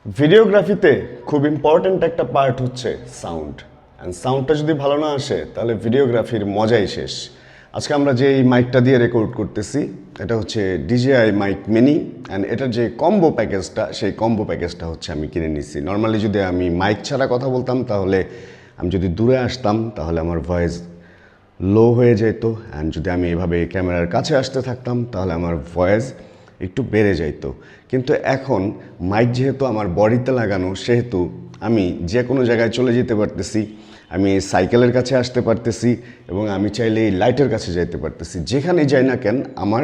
ভিডিওগ্রাফিতে খুব ইম্পর্ট্যান্ট একটা পার্ট হচ্ছে সাউন্ড। অ্যান্ড সাউন্ডটা যদি ভালো না আসে তাহলে ভিডিওগ্রাফির মজাই শেষ। আজকে আমরা যে এই মাইকটা দিয়ে রেকর্ড করতেছি এটা হচ্ছে DJI মাইক মিনি। অ্যান্ড এটার যে কম্বো প্যাকেজটা সেই কম্বো প্যাকেজটা হচ্ছে আমি কিনে নিচ্ছি। নর্মালি যদি আমি মাইক ছাড়া কথা বলতাম তাহলে আমি যদি দূরে আসতাম তাহলে আমার ভয়েস লো হয়ে যেত। অ্যান্ড যদি আমি এভাবে ক্যামেরার কাছে আসতে থাকতাম তাহলে আমার ভয়েস একটু বেড়ে যাইতো। কিন্তু এখন মাইক যেহেতু আমার বডিতে লাগানো সেহেতু আমি যে কোনো জায়গায় চলে যেতে পারতেছি, আমি সাইকেলের কাছে আসতে পারতেছি এবং আমি চাইলে এই লাইটের কাছে যাইতে পারতেছি। যেখানে যাই না কেন আমার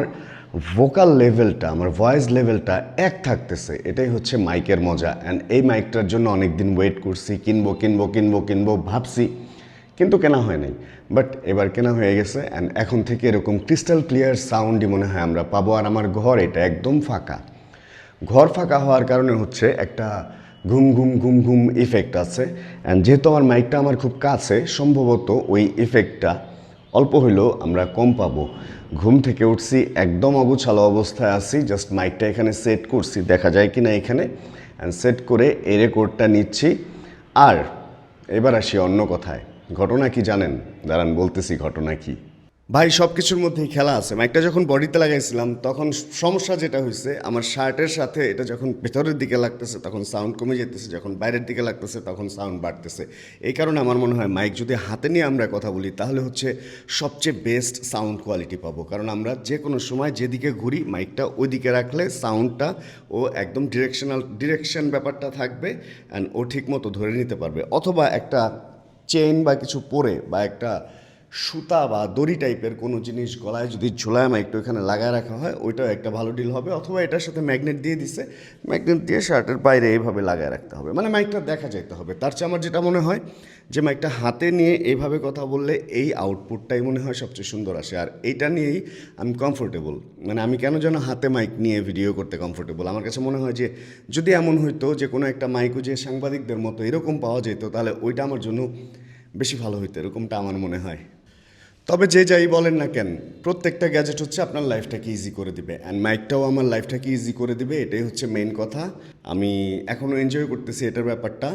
ভোকাল লেভেলটা, আমার ভয়েস লেভেলটা এক থাকতেছে। এটাই হচ্ছে মাইকের মজা। অ্যান্ড এই মাইকটার জন্য অনেক দিন ওয়েট করছি, কিনবো ভাবছি, কিন্তু কেনা হয় নাই। বাট এবার কেনা হয়ে গেছে। অ্যান্ড এখন থেকে এরকম ক্রিস্টাল ক্লিয়ার সাউন্ডই মনে হয় আমরা পাবো। আর আমার ঘর এটা একদম ফাঁকা। ঘর ফাঁকা হওয়ার কারণে হচ্ছে একটা ঘুম ঘুম ঘুম ঘুম ইফেক্ট আছে। অ্যান্ড যেহেতু আমার মাইকটা আমার খুব কাছে, সম্ভবত ওই ইফেক্টটা অল্প হইলেও আমরা কম পাবো। ঘুম থেকে উঠছি, একদম অগোছালো অবস্থায় আছি, জাস্ট মাইকটা এখানে সেট করছি, দেখা যায় কি না এখানে। অ্যান্ড সেট করে এই রেকর্ডটা নিচ্ছি। আর এবার আসি অন্য কথায়। ঘটনা কি জানেন? দাঁড়ান বলতেছি ঘটনা কি। ভাই সব কিছুর মধ্যেই খেলা আছে। মাইকটা যখন বডিতে লাগাইছিলাম তখন সমস্যা যেটা হয়েছে, আমার শার্টের সাথে এটা যখন ভেতরের দিকে লাগতেছে তখন সাউন্ড কমে যেতেছে, যখন বাইরের দিকে লাগতেছে তখন সাউন্ড বাড়তেছে। এই কারণে আমার মনে হয় মাইক যদি হাতে নিয়ে আমরা কথা বলি তাহলে হচ্ছে সবচেয়ে বেস্ট সাউন্ড কোয়ালিটি পাবো। কারণ আমরা যে কোনো সময় যেদিকে ঘুরি মাইকটা ওই দিকে রাখলে সাউন্ডটা ও একদম ডিরেকশন ব্যাপারটা থাকবে। অ্যান্ড ও ঠিক মতো ধরে নিতে পারবে। অথবা একটা চেইন বা কিছু পরে বা একটা সুতা বা দড়ি টাইপের কোনো জিনিস গলায় যদি ঝোলায় মাইকটা ওইখানে লাগায় রাখা হয় ওইটাও একটা ভালো ডিল হবে। অথবা এটার সাথে ম্যাগনেট দিয়ে দিছে, ম্যাগনেট দিয়ে শার্টের বাইরে এইভাবে লাগায় রাখতে হবে, মানে মাইকটা দেখা যেতে হবে। তার চেয়ে আমার যেটা মনে হয় যে মাইকটা হাতে নিয়ে এইভাবে কথা বললে এই আউটপুটটাই মনে হয় সবচেয়ে সুন্দর আসে। আর এইটা নিয়েই আমি কমফোর্টেবল। মানে আমি কেন যেন হাতে মাইক নিয়ে ভিডিও করতে কমফোর্টেবল। আমার কাছে মনে হয় যে যদি এমন হইতো যে কোনো একটা মাইকও যে সাংবাদিকদের মতো এরকম পাওয়া যেত তাহলে ওইটা আমার জন্য বেশি ভালো হইতো, এরকমটা আমার মনে হয়। তবে যে যাই বলেন না কেন, প্রত্যেকটা গ্যাজেট হচ্ছে আপনার লাইফটাকে ইজি করে দিবে। অ্যান্ড মাইকটাও আমার লাইফটাকে ইজি করে দিবে, এটাই হচ্ছে মেইন কথা। আমি এখনও এনজয় করতেছি এটার ব্যাপারটা।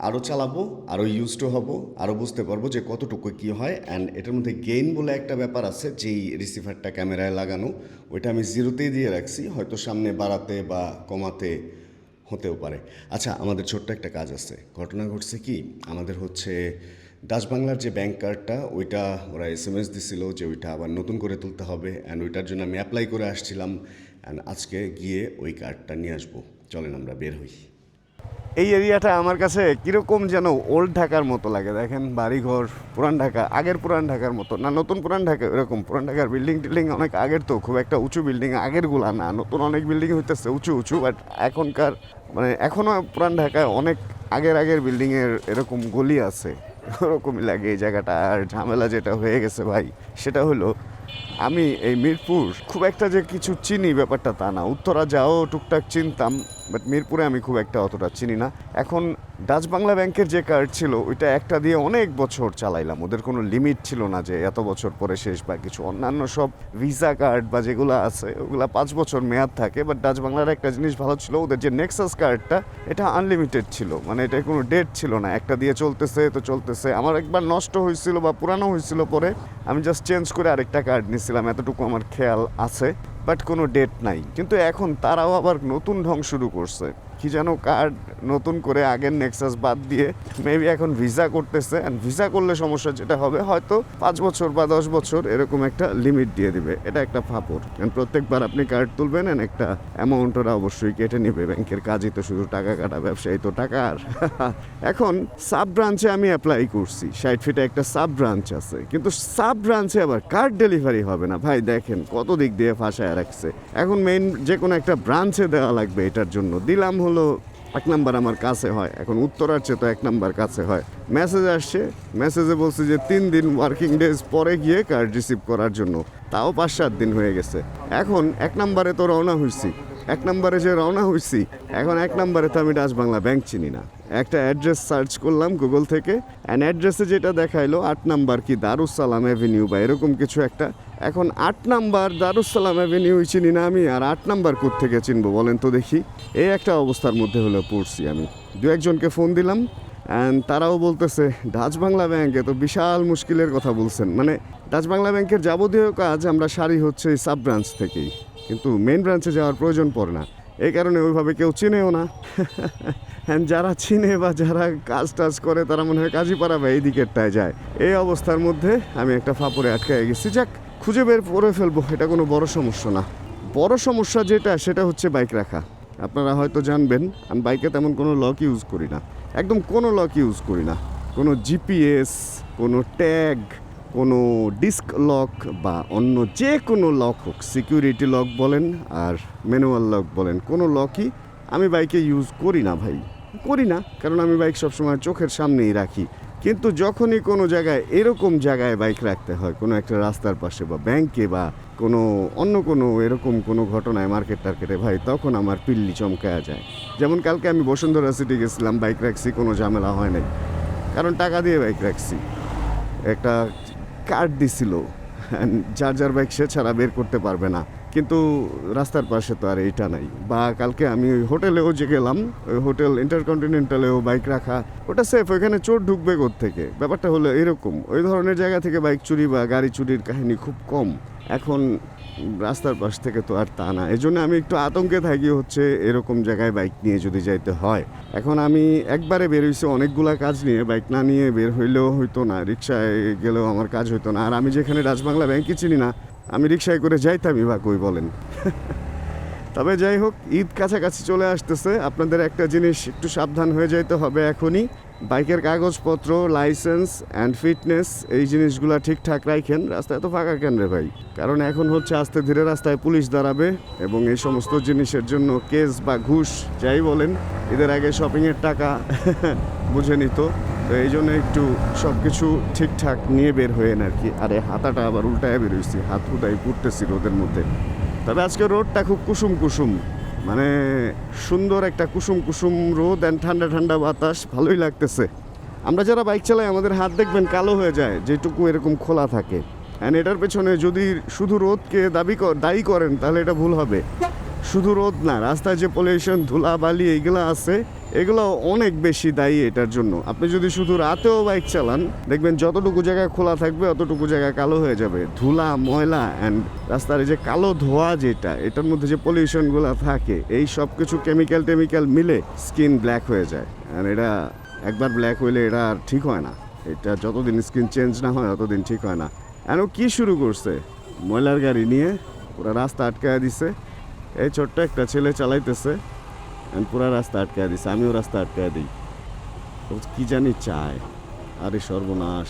আরও চালাবো, আরও ইউজড হব, আরও বুঝতে পারবো যে কতটুকু কী হয়। অ্যান্ড এটার মধ্যে গেইন বলে একটা ব্যাপার আছে, যেই রিসিভারটা ক্যামেরায় লাগানো ওইটা আমি জিরোতেই দিয়ে রাখছি, হয়তো সামনে বাড়াতে বা কমাতে হতেও পারে। আচ্ছা, আমাদের ছোট্ট একটা কাজ আছে। ঘটনা ঘটছে কি, আমাদের হচ্ছে ডাচ বাংলার যে ব্যাংক কার্ডটা ওইটা ওরা SMS দিছিল যে ওইটা আবার নতুন করে তুলতে হবে। অ্যান্ড ওইটার জন্য আমি অ্যাপ্লাই করে আসছিলাম। অ্যান্ড আজকে গিয়ে ওই কার্ডটা নিয়ে আসবো। চলেন আমরা বের হই। এই এরিয়াটা আমার কাছে কীরকম যেন ওল্ড ঢাকার মতো লাগে। দেখেন বাড়িঘর পুরান ঢাকা, আগের পুরান ঢাকার মতো না, নতুন পুরান ঢাকা এরকম। পুরান ঢাকার বিল্ডিং টিল্ডিং অনেক আগের, তো খুব একটা উঁচু বিল্ডিং আগেরগুলা না, নতুন অনেক বিল্ডিং হইতেছে উঁচু উঁচু। বাট এখনকার মানে এখনও পুরান ঢাকায় অনেক আগের বিল্ডিংয়ের এরকম গলি আছে, ওরকমই লাগে এই জায়গাটা। আর ঝামেলা যেটা হয়ে গেছে ভাই সেটা হলো আমি এই মিরপুর খুব একটা যে কিছু চিনি ব্যাপারটা তা না। উত্তরা যাও টুকটাক চিনতাম, বাট মিরপুরে আমি খুব একটা অতটা চিনি না। এখন ডাচ বাংলা ব্যাংকের যে কার্ড ছিল ওইটা একটা দিয়ে অনেক বছর চালাইলাম, ওদের কোনো লিমিট ছিল না যে এত বছর পরে শেষ বা কিছু। অন্যান্য সব ভিসা কার্ড বা যেগুলো আছে ওগুলো 5 বছর মেয়াদ থাকে। বাট ডাচ বাংলার একটা জিনিস ভালো ছিল, ওদের যে নেক্সাস কার্ডটা এটা আনলিমিটেড ছিল, মানে এটা কোনো ডেট ছিল না, একটা দিয়ে চলতেছে তো চলতেছে। আমার একবার নষ্ট হয়েছিল বা পুরানো হয়েছিল, পরে আমি জাস্ট চেঞ্জ করে আরেকটা কার্ড নিয়েছিলাম, এতটুকু আমার খেয়াল আছে। বাট কোনো ডেট নাই। কিন্তু এখন তারাও আবার নতুন ঢং শুরু করছে, কি যেন কার্ড নতুন করে আগের নেক্সাস বাদ দিয়ে মেবি এখন ভিসা করতেছে। অ্যান্ড ভিসা করলে সমস্যা যেটা হবে হয়তো 5 বছর বা 10 বছর এরকম একটা লিমিট দিয়ে দিবে। এটা একটা ফাপড়, কারণ প্রত্যেকবার আপনি কার্ড তুলবেন অ্যান্ড একটা অ্যামাউন্ট ওরা অবশ্যই কেটে নেবে। ব্যাংকের কাজই তো শুধু টাকা কাটা, ব্যবসায়ী তো টাকার। এখন সাব ব্রাঞ্চে আমি অ্যাপ্লাই করছি, 60 ফিটে একটা সাব ব্রাঞ্চ আছে, কিন্তু সাব ব্রাঞ্চে আবার কার্ড ডেলিভারি হবে না। ভাই দেখেন কত দিক দিয়ে ফাঁসায় রাখছে। এখন মেইন যে কোনো একটা ব্রাঞ্চে দেওয়া লাগবে, এটার জন্য দিলাম হলো 1 নাম্বার আমার কাছে হয়। এখন উত্তরার চেয়ে তো 1 নাম্বার কাছে হয়। মেসেজ আসছে, মেসেজে বলছে যে 3 দিন ওয়ার্কিং ডেজ পরে গিয়ে কার্ড রিসিভ করার জন্য, তাও 5-7 দিন হয়ে গেছে। এখন 1 নাম্বারে তো রওনা হয়েছি, 1 নম্বরে যে রওনা হয়েছি, এখন 1 নম্বরে তো আমি ডাচ বাংলা ব্যাংক চিনি না। একটা অ্যাড্রেস সার্চ করলাম গুগল থেকে, অ্যান্ড অ্যাড্রেসে যেটা দেখাইলো 8 নাম্বার কি দারুসালাম অ্যাভিনিউ বা এরকম কিছু একটা। এখন 8 নাম্বার দারুসালাম অ্যাভিনিউ চিনি না আমি, আর 8 নাম্বার কোত্থেকে চিনবো বলেন তো দেখি। এই একটা অবস্থার মধ্যে হলো পড়ছি আমি। দু একজনকে ফোন দিলাম, অ্যান্ড তারাও বলতেছে ডাচ বাংলা ব্যাংকে তো বিশাল মুশকিলের কথা বলছেন। মানে ডাচ বাংলা ব্যাংকের যাবতীয় কাজ আমরা সারি হচ্ছে এই সাব ব্রাঞ্চ থেকেই, কিন্তু মেন ব্রাঞ্চে যাওয়ার প্রয়োজন পড়ে না। এই কারণে ওইভাবে কেউ চিনেও না। হ্যাঁ, যারা চিনে বা যারা কাজ টাজ করে তারা মনে হয় কাজই পারাবে এই দিকেরটায় যায়। এই অবস্থার মধ্যে আমি একটা ফাপড়ে আটকায় গেছি। যাক, খুঁজে বের করে ফেলবো, এটা কোনো বড় সমস্যা না। বড় সমস্যা যেটা, সেটা হচ্ছে বাইক রাখা। আপনারা হয়তো জানবেন আমি বাইকে তেমন কোনো লক ইউজ করি না, একদম কোনো লক ইউজ করি না। কোনো জিপিএস, কোনো ট্যাগ, কোনো ডিস্ক লক বা অন্য যে কোনো লক হোক, সিকিউরিটি লক বলেন আর ম্যানুয়াল লক বলেন, কোনো লকই আমি বাইকে ইউজ করি না ভাই, করি না। কারণ আমি বাইক সবসময় চোখের সামনেই রাখি। কিন্তু যখনই কোনো জায়গায় এরকম জায়গায় বাইক রাখতে হয়, কোনো একটা রাস্তার পাশে বা ব্যাংকে বা কোনো অন্য কোনো এরকম কোনো ঘটনায় মার্কেট টার্কেটে ভাই, তখন আমার পিল্লি চমকায়া যায়। যেমন কালকে আমি বসুন্ধরা সিটি গেছিলাম, বাইক রাখছি, কোনো ঝামেলা হয় নাই, কারণ টাকা দিয়ে বাইক রাখছি। একটা কার্ড দিছিল, যার যার বাইক সে ছাড়া বের করতে পারবে না, কিন্তু রাস্তার পাশে তো আর এইটা নাই। বা কালকে আমি ওই হোটেলেও যে গেলাম, ওই হোটেল ইন্টারকন্টিনেন্টালেও বাইক রাখা, ওটা সেফ, ওইখানে চোর ঢুকবে থেকে। ব্যাপারটা হলো এরকম, ওই ধরনের জায়গা থেকে বাইক চুরি বা গাড়ি চুরির কাহিনী খুব কম। এখন রাস্তার পাশ থেকে তো আর তা না, এই জন্য আমি একটু আতঙ্কে থাকি হচ্ছে এরকম জায়গায় বাইক নিয়ে যদি যাইতে হয়। এখন আমি একবারে বের হইছি অনেকগুলা কাজ নিয়ে, বাইক না নিয়ে বের হইলেও হইতো না, রিক্সায় গেলেও আমার কাজ হইতো না। আর আমি যেখানে ডাচ বাংলা ব্যাংকই চিনি না, আমি রিক্সায় করে যাইতামই বা কই বলেন। তবে যাই হোক, ঈদ কাছাকাছি চলে আসতেছে, আপনাদের একটা জিনিস একটু সাবধান হয়ে যাইতে হবে এখনই। বাইকের কাগজপত্র, লাইসেন্স অ্যান্ড ফিটনেস, এই জিনিসগুলো ঠিকঠাক রাখেন। রাস্তায় তো ফাঁকা কেন রে ভাই? কারণ এখন হচ্ছে আস্তে ধীরে রাস্তায় পুলিশ দাঁড়াবে, এবং এই সমস্ত জিনিসের জন্য কেস বা ঘুষ যাই বলেন, এদের আগে শপিংয়ের টাকা বুঝে নিত। তো এই জন্য একটু সব কিছু ঠিকঠাক নিয়ে বের হয়েন আর কি। আরে হাতাটা আবার উল্টায় বেরোইছি, হাত উঠাই পুড়তেছি রোদের মধ্যে। তবে আজকে রোদটা খুব কুসুম কুসুম, মানে সুন্দর একটা কুসুম কুসুম রোদ অ্যান্ড ঠান্ডা ঠান্ডা বাতাস, ভালোই লাগতেছে। আমরা যারা বাইক চালাই আমাদের হাত দেখবেন কালো হয়ে যায়, যেটুকু এরকম খোলা থাকে। অ্যান্ড এটার পেছনে যদি শুধু রোদকে দায়ী করেন তাহলে এটা ভুল হবে। শুধু রোদ না, রাস্তায় যে পলিউশন, ধুলা বালি এইগুলো আছে, এগুলো অনেক বেশি দায়ী এটার জন্য। আপনি যদি শুধু রাতেও বাইক চালান, দেখবেন যতটুকু জায়গায় খোলা থাকবে অতটুকু জায়গায় কালো হয়ে যাবে। ধুলা, ময়লা অ্যান্ড রাস্তার যে কালো ধোঁয়া, যেটা এটার মধ্যে যে পলিউশনগুলো থাকে, এই সব কিছু কেমিক্যাল মিলে স্কিন ব্ল্যাক হয়ে যায়। আর এটা একবার ব্ল্যাক হইলে এটা আর ঠিক হয় না। এটা যতদিন স্কিন চেঞ্জ না হয় ততদিন ঠিক হয় না। এখন কি শুরু করছে, ময়লার গাড়ি নিয়ে পুরো রাস্তা আটকায় দিছে। এই ছোট্ট একটা ছেলে চালাইতেছে, পুরা রাস্তা আটকায় দিছে, আমিও রাস্তা আটকায় দিই। ও কি জানি চায়, আরে সর্বনাশ,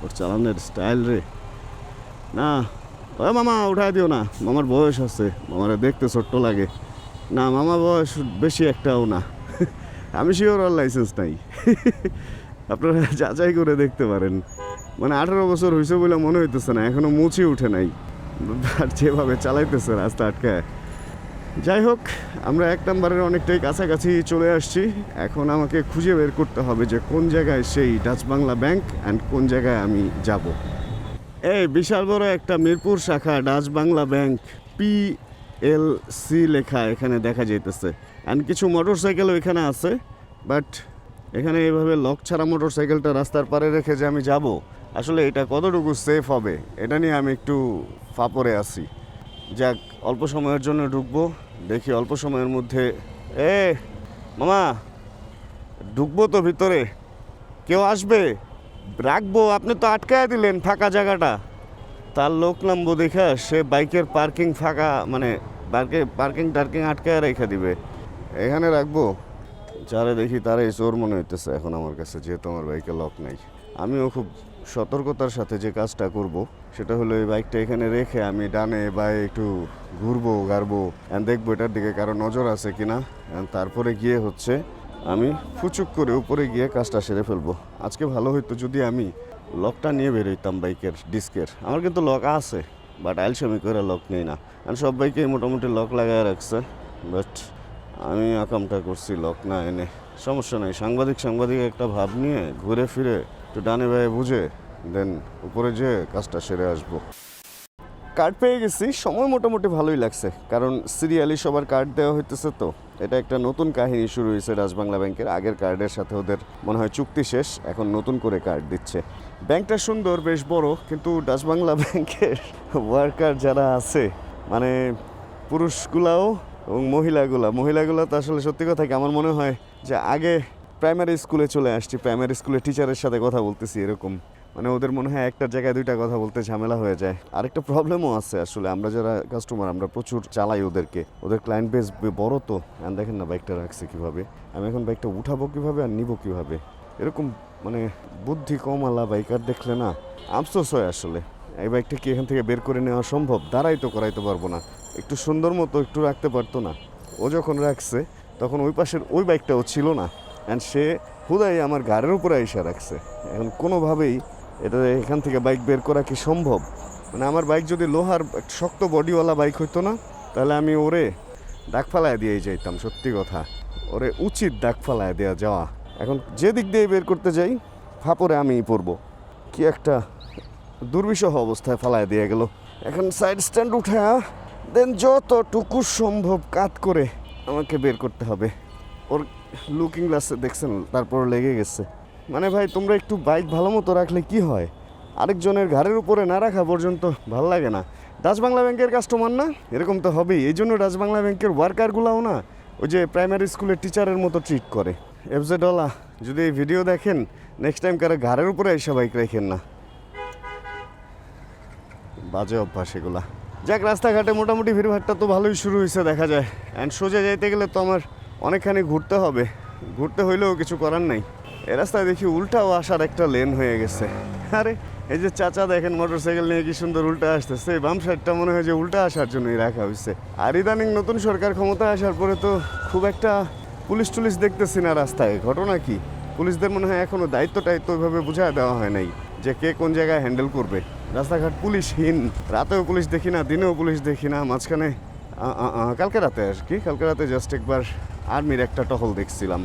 ওর চালানোর স্টাইল রে। না ও মামা উঠায় দিও না, মামার বয়স আছে, মামারা দেখতে ছোট্ট লাগে। না মামা বয়স বেশি একটাও না। আমি শিওর ওর লাইসেন্স নাই। আপনারা যাচাই করে দেখতে পারেন। মানে 18 বছর হয়েছে বলে মনে হইতেছে না, এখনো মুছি উঠে নাই, আর যেভাবে চালাইতেছে রাস্তা আটকায়। যাই হোক, আমরা 1 নম্বরের অনেকটাই কাছাকাছি চলে আসছি। এখন আমাকে খুঁজে বের করতে হবে যে কোন জায়গায় সেই ডাচ বাংলা ব্যাংক অ্যান্ড কোন জায়গায় আমি যাব। এই বিশাল বড় একটা মিরপুর শাখা ডাচ বাংলা ব্যাংক, PLC লেখা এখানে দেখা যাইতেছে। অ্যান্ড কিছু মোটর সাইকেলও এখানে আছে, বাট এখানে এইভাবে লক ছাড়া মোটর সাইকেলটা রাস্তার পারে রেখে যে আমি যাব, আসলে এটা কতটুকু সেফ হবে এটা নিয়ে আমি একটু ফাপড়ে আছি। যাক, অল্প সময়ের জন্য ঢুকবো, দেখি অল্প সময়ের মধ্যে। মামা ঢুকবো তো ভিতরে, কেউ আসবে? রাখবো, আপনি তো আটকায় দিলেন ফাঁকা জায়গাটা। তার লোক নামবো দেখা সে বাইকের পার্কিং ফাঁকা, মানে পার্কিং টার্কিং আটকায় রেখে দিবে। এখানে রাখবো, যারে দেখি তারাই চোর মনে হইতেছে এখন আমার কাছে, যেহেতু আমার বাইকে লক নাই। আমিও খুব সতর্কতার সাথে যে কাজটা করব সেটা হলো এই বাইকটা এখানে রেখে আমি ডানে বায়ে একটু ঘুরবো গাড়বো, দেখবো এটার দিকে কারো নজর আছে কিনা, তারপরে গিয়ে হচ্ছে আমি ফুচুক করে উপরে গিয়ে কাজটা সেরে ফেলবো। আজকে ভালো হইতো যদি আমি লকটা নিয়ে বেরোইতাম বাইকের ডিস্কের। আমার কিন্তু লক আছে, বাট আলসামি করে লক নেই না, আর সব বাইকে মোটামুটি লক লাগায় রাখছে। বাট আমি আকামটা করছি লক না এনে। সমস্যা নেই, সাংবাদিক একটা ভাব নিয়ে ঘুরে ফিরে একটু ডানে বায়ে বুঝে দেন উপরে যেয়ে কাজটা সেরে আসবো। কার্ড পেয়ে গেছি, সময় মোটামুটি ভালোই লাগছে, কারণ সিরিয়ালি সবার কার্ড দেওয়া হইতেছে। তো এটা একটা নতুন কাহিনী শুরু হয়েছে ডাচবাংলা ব্যাংকের। আগের কার্ডের সাথে ওদের মনে হয় চুক্তি শেষ, এখন নতুন করে কার্ড দিচ্ছে। ব্যাংকটা সুন্দর, বেশ বড়, কিন্তু ডাচবাংলা ব্যাংকের ওয়ার্কার যারা আছে, মানে পুরুষগুলাও এবং মহিলাগুলো তো আসলে সত্যি কথা কি আমার মনে হয় যে আগে প্রাইমারি স্কুলে চলে আসছি, প্রাইমারি স্কুলে টিচারের সাথে কথা বলতেছি এরকম। মানে ওদের মনে হয় একটার জায়গায় দুইটা কথা বলতে ঝামেলা হয়ে যায়। আরেকটা প্রবলেমও আছে আসলে, আমরা যারা কাস্টমার আমরা প্রচুর চালাই ওদেরকে, ওদের ক্লায়েন্ট বেস বড়। তো দেখেন না বাইকটা রাখছে কীভাবে, আমি এখন বাইকটা উঠাবো কীভাবে আর নিব কীভাবে, এরকম মানে বুদ্ধি কমালা বাইকার দেখলে না আফসোস হয় আসলে। এই বাইকটা কি এখান থেকে বের করে নেওয়া সম্ভব? দাঁড়াই তো করাইতে পারবো না, একটু সুন্দর মতো একটু রাখতে পারতো না? ও যখন রাখছে তখন ওই পাশের ওই বাইকটাও ছিল না, অ্যান্ড সে হুদাই আমার গাড়ির উপরে এসে রাখছে। এখন কোনোভাবেই এটা এখান থেকে বাইক বের করা কি সম্ভব? মানে আমার বাইক যদি লোহার শক্ত বডিওয়ালা বাইক হইতো না, তাহলে আমি ওরে দাগ ফালায় দিয়েই যাইতাম। সত্যি কথা, ওরে উচিত দাগ ফালায় দেওয়া যাওয়া। এখন যে দিক দিয়ে বের করতে যাই ফাপরে আমিই পড়বো। কি একটা দুর্বিষহ অবস্থায় ফালায় দিয়ে গেল। এখন সাইড স্ট্যান্ড উঠে দেন যতটুকু সম্ভব কাত করে আমাকে বের করতে হবে। ওর লুকিং গ্লাসে দেখছেন তারপর লেগে গেছে। মানে ভাই তোমরা একটু বাইক ভালো মতো রাখলে কি হয়, আরেকজনের ঘাড়ের উপরে না রাখা পর্যন্ত ভাল লাগে না। ডাচবাংলা ব্যাংকের কাস্টমার না, এরকম তো হবেই। এই জন্য ডাচবাংলা ব্যাংকের ওয়ার্কারগুলাও না ওই যে প্রাইমারি স্কুলের টিচারের মতো ট্রিট করে। এফজেডওয়ালা যদি এই ভিডিও দেখেন, নেক্সট টাইম কারো ঘাড়ের উপরে এসে বাইক রাখেন না, বাজে অভ্যাস এগুলা। যাক, রাস্তাঘাটে মোটামুটি ভিড়ভাড়টা তো ভালোই শুরু হয়েছে দেখা যায়। অ্যান্ড সোজা যাইতে গেলে তো আমার অনেকখানি ঘুরতে হবে, ঘুরতে হইলেও কিছু করার নাই। এ রাস্তায় দেখি উল্টাও আসার একটা লেন হয়ে গেছে। আরে এই যে চাচা দেখেন মোটরসাইকেল নিয়ে কি সুন্দর উল্টা আসতেছে, বাম সাইডটা মনে হয় যে উল্টা আসার জন্যই রাখা হয়েছে। আর ইদানিং নতুন সরকার ক্ষমতায় আসার পরে তো খুব একটা পুলিশ টুলিশ দেখতেছি না রাস্তায়। ঘটনা কি, পুলিশদের মনে হয় এখনও দায়িত্বটা ওইভাবে বুঝায় দেওয়া হয় নাই যে কে কোন জায়গায় হ্যান্ডেল করবে। রাস্তাঘাট পুলিশহীন, রাতেও পুলিশ দেখি না, দিনেও পুলিশ দেখি না। মাঝখানে কালকে রাতে জাস্ট একবার আর্মির একটা টহল দেখছিলাম।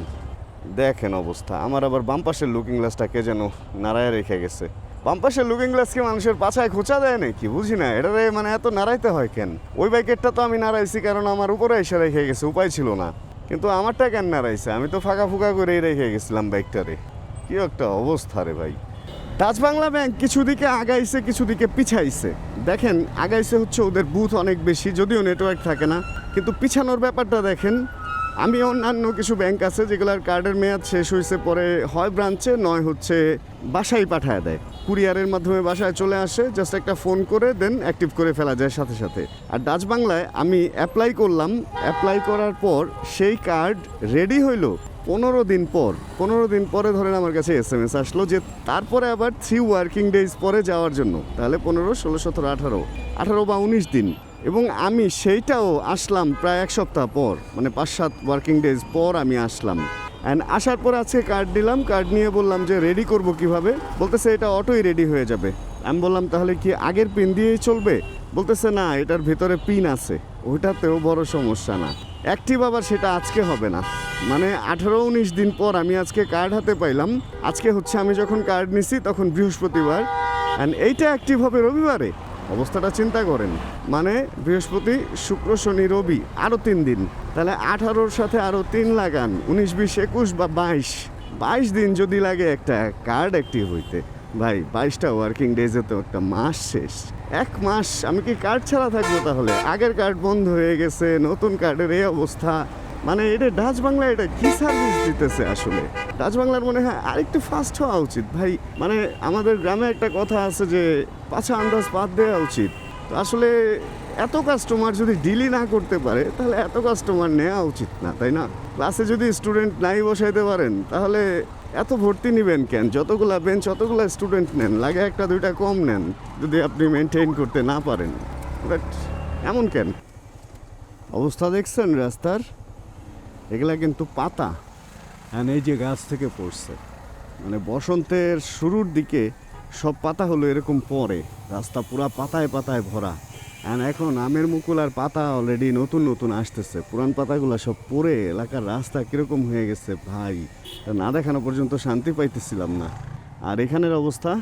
দেখেন অবস্থা। আমার আবার বাম পাশের লুকিং গ্লাসটাকে যেন নাড়ায় রেখে গেছে। বাম পাশের লুকিং গ্লাসকে মানুষের পাছায় খোঁচা দেয় নাকি বুঝি না, এটারে মানে এত নাড়াইতে হয় কেন? ওই বাইকেরটা তো আমি নাড়াইছি কারণ আমার উপরে এসে রেখে গেছে, উপায় ছিল না। কিন্তু আমারটা কেন নাড়াইছে? আমি তো ফাঁকা ফুকা করেই রেখে গেছিলাম বাইকটারে। কি একটা অবস্থা রে ভাই। ডাচবাংলা ব্যাংক কিছু দিকে আগাইছে, কিছু দিকে পিছাইছে। দেখেন আগাইছে হচ্ছে ওদের বুথ অনেক বেশি, যদিও নেটওয়ার্ক থাকে না, কিন্তু পিছানোর ব্যাপারটা দেখেন। আমি অন্যান্য কিছু ব্যাংক আছে যেগুলোর কার্ডের মেয়াদ শেষ হয়েছে, পরে হয় ব্রাঞ্চে নয় হচ্ছে বাসায় পাঠায় দেয়, কুরিয়ারের মাধ্যমে বাসায় চলে আসে, জাস্ট একটা ফোন করে দেন অ্যাক্টিভ করে ফেলা যায় সাথে সাথে। আর ডাচবাংলায় আমি অ্যাপ্লাই করলাম, অ্যাপ্লাই করার পর সেই কার্ড রেডি হইলো 15 দিন পরে ধরেন আমার কাছে SMS আসলো যে তারপরে আবার 3 ওয়ার্কিং ডেজ পরে যাওয়ার জন্য। তাহলে 15, 16, 17, 18 বা 19 দিন। এবং আমি সেইটাও আসলাম প্রায় এক সপ্তাহ পর, মানে 5-7 ওয়ার্কিং ডেজ পর আমি আসলাম। অ্যান্ড আসার পর আজকে কার্ড দিলাম, কার্ড নিয়ে বললাম যে রেডি করব কিভাবে, বলতেছে এটা অটোই রেডি হয়ে যাবে। আমি বললাম তাহলে কি আগের পিন দিয়েই চলবে? বলতেছে না, এটার ভিতরে পিন আছে, ওইটাতেও বড় সমস্যা না, অ্যাক্টিভ আবার সেটা আজকে হবে না। মানে 18-19 দিন পর আমি আজকে কার্ড হাতে পাইলাম। আজকে হচ্ছে আমি যখন কার্ড নিছি তখন বৃহস্পতিবার, অ্যান্ড এইটা অ্যাক্টিভ হবে রবিবারে। অবস্থাটা চিন্তা করেন, মানে বৃহস্পতি, শুক্র, শনি, রবি, আরও 3 দিন। তাহলে 18-র সাথে আরও 3 লাগান, 19, 20, 21 বা 22 দিন যদি লাগে একটা কার্ড অ্যাক্টিভ হইতে। ভাই 22টা ওয়ার্কিং ডেজে তো একটা মাস শেষ। 1 মাস আমি কি কার্ড ছাড়া থাকবো? তাহলে আগের কার্ড বন্ধ হয়ে গেছে, নতুন কার্ডের এই অবস্থা। মানে এটা ডাচবাংলা এটা কি সার্ভিস দিতেছে আসলে? ডাচবাংলার মনে হয় আরেকটু ফাস্ট হওয়া উচিত ভাই। মানে আমাদের গ্রামে একটা কথা আছে যে পাছা আন্দাজ বাদ দেওয়া উচিত। তো আসলে এত কাস্টমার যদি ডিলই না করতে পারে তাহলে এত কাস্টমার নেওয়া উচিত না, তাই না? ক্লাসে যদি স্টুডেন্ট নাই বসাইতে পারেন তাহলে এত ভর্তি নেবেন কেন? যতগুলা বেঞ্চ অতগুলা স্টুডেন্ট নেন, লাগে 1-2টা কম নেন যদি আপনি মেনটেন করতে না পারেন। বাট এমন কেন? অবস্থা দেখছেন রাস্তার? এগুলা কিন্তু পাতা, এই যে গাছ থেকে পড়ছে। মানে বসন্তের শুরুর দিকে সব পাতা হলো এরকম পরে, রাস্তা পুরা পাতায় পাতায় ভরা। আর এখন আমের মুকুল আর পাতা অলরেডি নতুন নতুন আসতেছে, পুরান পাতাগুলো সব পড়ে এলাকার রাস্তা কিরকম হয়ে গেছে ভাই, তা না দেখানো পর্যন্ত শান্তি পাইতেছিলাম না। আর এখানের অবস্থা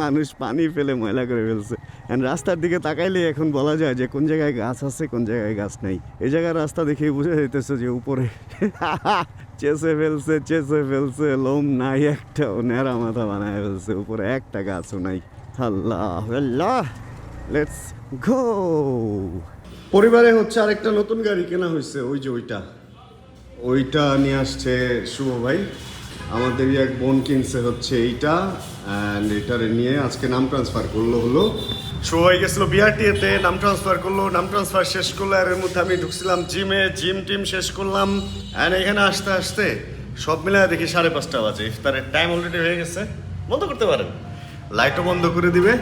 মানুষ পানি ফেলে ময়লা করে ফেলছে। অ্যান্ড রাস্তার দিকে তাকাইলে এখন বলা যায় যে কোন জায়গায় গাছ আছে কোন জায়গায় গাছ নেই। এই জায়গার রাস্তা দেখেই বুঝে যেতেছে যে উপরে চেঁচে ফেলছে, লোম নাই একটাও, ন্যাড়া মাথা বানায় ফেলছে, উপরে একটা গাছও নাই। আল্লাহ আল্লাহ, লেটস গো। পরিবারে হচ্ছে আরেকটা নতুন গাড়ি কেনা হয়েছে, ওই যে ওইটা নিয়ে আসছে শুভ ভাই। আমাদেরই এক বোন কিনছে হচ্ছে এইটা, অ্যান্ড এটারে নিয়ে আজকে নাম ট্রান্সফার হলো। শুভ ভাই গেছিলো বিআরটিএতে, নাম ট্রান্সফার শেষ করলো। আর এর মধ্যে আমি ঢুকছিলাম জিম টিম শেষ করলাম। অ্যান্ড এখানে আসতে আসতে সব মিলে দেখি 5:30 বাজে, ইফতারের টাইম অলরেডি হয়ে গেছে। বন্ধ করতে পারেন, লাইটও বন্ধ করে দিবে।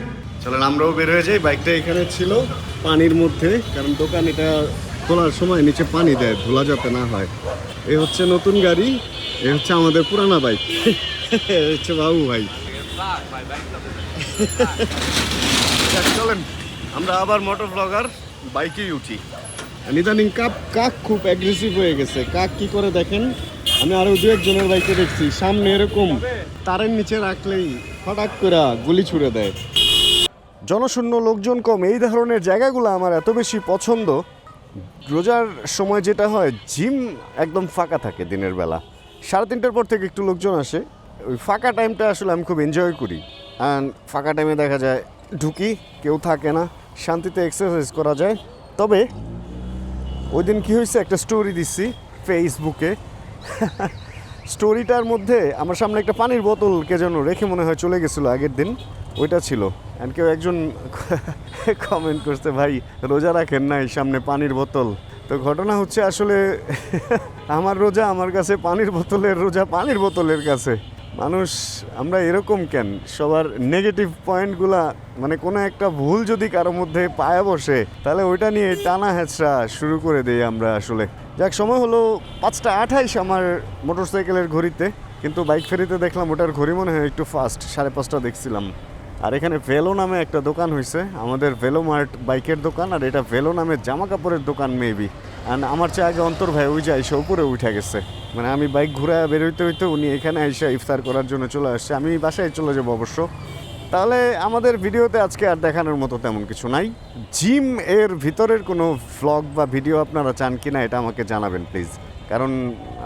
চলেন আমরাও বের হয়ে যাই। বাইকটা এখানে ছিল পানির মধ্যে, কারণ দোকান এটা খোলার সময় নিচে পানি দেয় ধোলা যাতে না হয়। এই হচ্ছে নতুন গাড়ি, এই হচ্ছে আমাদের পুরানা বাইক, হচ্ছে বাবু ভাই। চলেন আমরা আবার মোটর ব্লগার বাইকেই উঠি। ইদানিং কাক খুব অ্যাগ্রেসিভ হয়ে গেছে। কাক কি করে দেখেন, আমি আরো 2-1 জনের বাইকে দেখছি, সামনে এরকম তারের নিচে রাখলেই হঠাৎ করে গুলি ছুড়ে দেয়। জনশূন্য, লোকজন কম, এই ধরনের জায়গাগুলো আমার এত বেশি পছন্দ। রোজার সময় যেটা হয়, জিম একদম ফাঁকা থাকে দিনের বেলা, 3:30টার পর থেকে একটু লোকজন আসে। ওই ফাঁকা টাইমটা আসলে আমি খুব এনজয় করি। অ্যান্ড ফাঁকা টাইমে দেখা যায় ঢুকি, কেউ থাকে না, শান্তিতে এক্সারসাইজ করা যায়। তবে ওই দিন কী হয়েছে, একটা স্টোরি দিচ্ছি ফেসবুকে। স্টোরিটার মধ্যে আমার সামনে একটা পানির বোতল কে যেন রেখে মনে হয় চলে গেছিলো আগের দিন, ওইটা ছিল। অ্যান্ড কেউ একজন কমেন্ট করছে, ভাই রোজা রাখেন নাই, সামনে পানির বোতল। তো ঘটনা হচ্ছে আসলে আমার রোজা আমার কাছে, পানির বোতলের রোজা পানির বোতলের কাছে। মানুষ আমরা এরকম কেন, সবার নেগেটিভ পয়েন্টগুলা, মানে কোনো একটা ভুল যদি কারো মধ্যে পায়ে বসে তাহলে ওইটা নিয়ে টানা হেঁচড়া শুরু করে দেই আমরা আসলে। যাক, সময় হলো 5:28 আমার মোটরসাইকেলের ঘড়িতে, কিন্তু বাইক ফেরিতে দেখলাম ওটার ঘড়ি মনে হয় একটু ফাস্ট, 5:30 দেখছিলাম। আর এখানে ভেলো নামে একটা দোকান হয়েছে, আমাদের ভেলো মার্ট বাইকের দোকান, আর এটা ভেলো নামে জামা কাপড়ের দোকান মেবি। অ্যান্ড আমার চেয়ে আগে অন্তর ভাই ওই যে আইসা উপরে উঠে গেছে, মানে আমি বাইক ঘুরে বেরোইতে হইতে উনি এখানে আইসা ইফতার করার জন্য চলে আসছে। আমি বাসায় চলে যাবো অবশ্য। তাহলে আমাদের ভিডিওতে আজকে আর দেখানোর মতো তেমন কিছু নাই। জিম এর ভিতরের কোনো ভ্লগ বা ভিডিও আপনারা চান কিনা এটা আমাকে জানাবেন প্লিজ, কারণ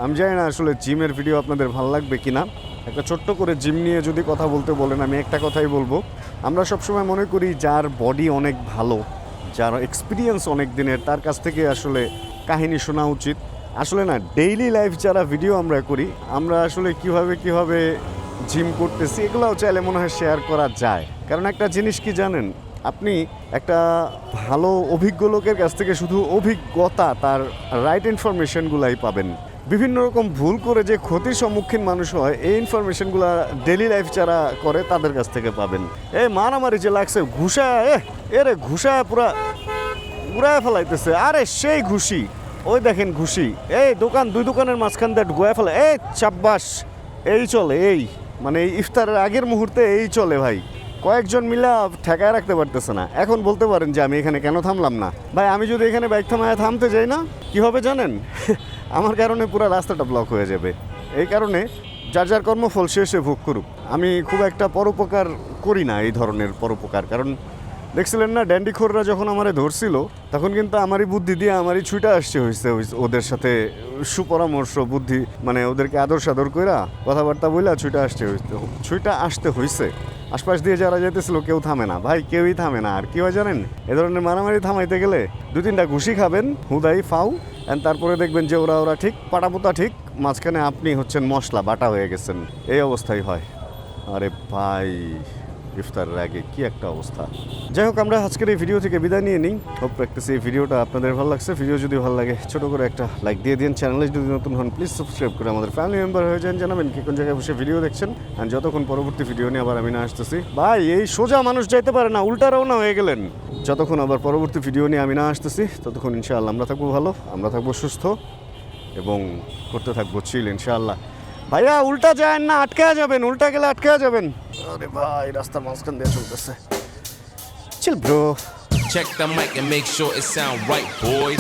আমি জানি না আসলে জিমের ভিডিও আপনাদের ভালো লাগবে কিনা। একটা ছোট্ট করে জিম নিয়ে যদি কথা বলতে বলেন, আমি একটা কথাই বলবো, আমরা সবসময় মনে করি যার বডি অনেক ভালো, যার এক্সপিরিয়েন্স অনেক দিনের, তার কাছ থেকে আসলে কাহিনী শোনা উচিত। আসলে না, ডেইলি লাইফ যারা ভিডিও আমরা করি, আমরা আসলে কিভাবে জিম করতেছি এগুলোও চাইলে মনে হয় শেয়ার করা যায়। কারণ একটা জিনিস কি জানেন, আপনি একটা ভালো অভিজ্ঞ লোকের কাছ থেকে শুধু অভিজ্ঞতা, তার রাইট ইনফরমেশনগুলাই পাবেন। বিভিন্ন রকম ভুল করে যে ক্ষতির সম্মুখীন মানুষ হয়, এই ইনফরমেশনগুলো ডেইলি লাইফ যারা করে তাদের কাছ থেকে পাবেন। এই মারামারি যে লাগছে, এরে ঘুষায় পুরা উড়ায় ফেলাইতেছে, আরে সেই ঘুষি, ওই দেখেন ঘুষি, এই দুই দোকানের মাঝখান দিয়ে ঢুকায় ফেলে, এই চাব্বাস, এই চলে, এই মানে এই ইফতারের আগের মুহূর্তে এই চলে ভাই। কয়েকজন মিলা ঠেকায় রাখতে পারতেছে না। এখন বলতে পারেন যে আমি এখানে কেন থামলাম না। ভাই আমি যদি এখানে বাইক থামতে যাই না, কি হবে জানেন? আমার কারণে পুরো রাস্তাটা ব্লক হয়ে যাবে। এই কারণে যার কর্মফল সে ভোগ করুক। আমি খুব একটা পরোপকার করি না, এই ধরনের পরোপকার। কারণ দেখছিলেন না, ড্যান্ডিখোররা যখন আমারে ধরছিল, তখন কিন্তু আমারই বুদ্ধি দিয়ে আমারই ছুটে হয়েছে ওদের সাথে সুপরামর্শ বুদ্ধি, মানে ওদেরকে আদর সাদর কইরা কথাবার্তা বইলা ছুটে আসতে হয়েছে। আশপাশ দিয়ে যারা যেতেছিল কেউ থামে না ভাই, কেউই থামে না। আর কি হয় জানেন, এ ধরনের মারামারি থামাইতে গেলে 2-3টা ঘুষি খাবেন হুদাই ফাউ, অ্যান্ড তারপরে দেখবেন যে ওরা ঠিক পাটাপোতা ঠিক, মাঝখানে আপনি হচ্ছেন মশলা বাটা হয়ে গেছেন। এই অবস্থাই হয়। আরে ভাই, ইফতারের আগে কি একটা অবস্থা। যাই হোক, আমরা আজকের এই ভিডিও থেকে বিদায় নিয়ে নিই। হোপ রাখতেছি এই ভিডিওটা আপনাদের ভালো লাগছে। ভিডিও যদি ভালো লাগে ছোট করে একটা লাইক দিয়ে দিন। চ্যানেলে যদি নতুন হন প্লিজ সাবস্ক্রাইব করে আমাদের ফ্যামিলি মেম্বার হয়ে যান। জানাবেন কি কোন জায়গায় বসে ভিডিও দেখছেন। আর যতক্ষণ পরবর্তী ভিডিও নিয়ে আবার আমি না আসতেছি, ভাই এই সোজা মানুষ যাইতে পারে না, উল্টা রওনা হয়ে গেলেন। যতক্ষণ আবার পরবর্তী ভিডিও নিয়ে আমি না আসতেছি, ততক্ষণ ইনশাআল্লাহ আমরা থাকবো ভালো, আমরা থাকবো সুস্থ এবং করতে থাকবো চিল ইনশাআল্লাহ। ভাইয়া উল্টা যায় না, আটকে যাবেন, উল্টা গেলে আটকে যাবেন। আরে ভাই রাস্তার মাঝখান দিয়ে চলতেছে। Chill bro. Check the mic and make sure it sound right, boys.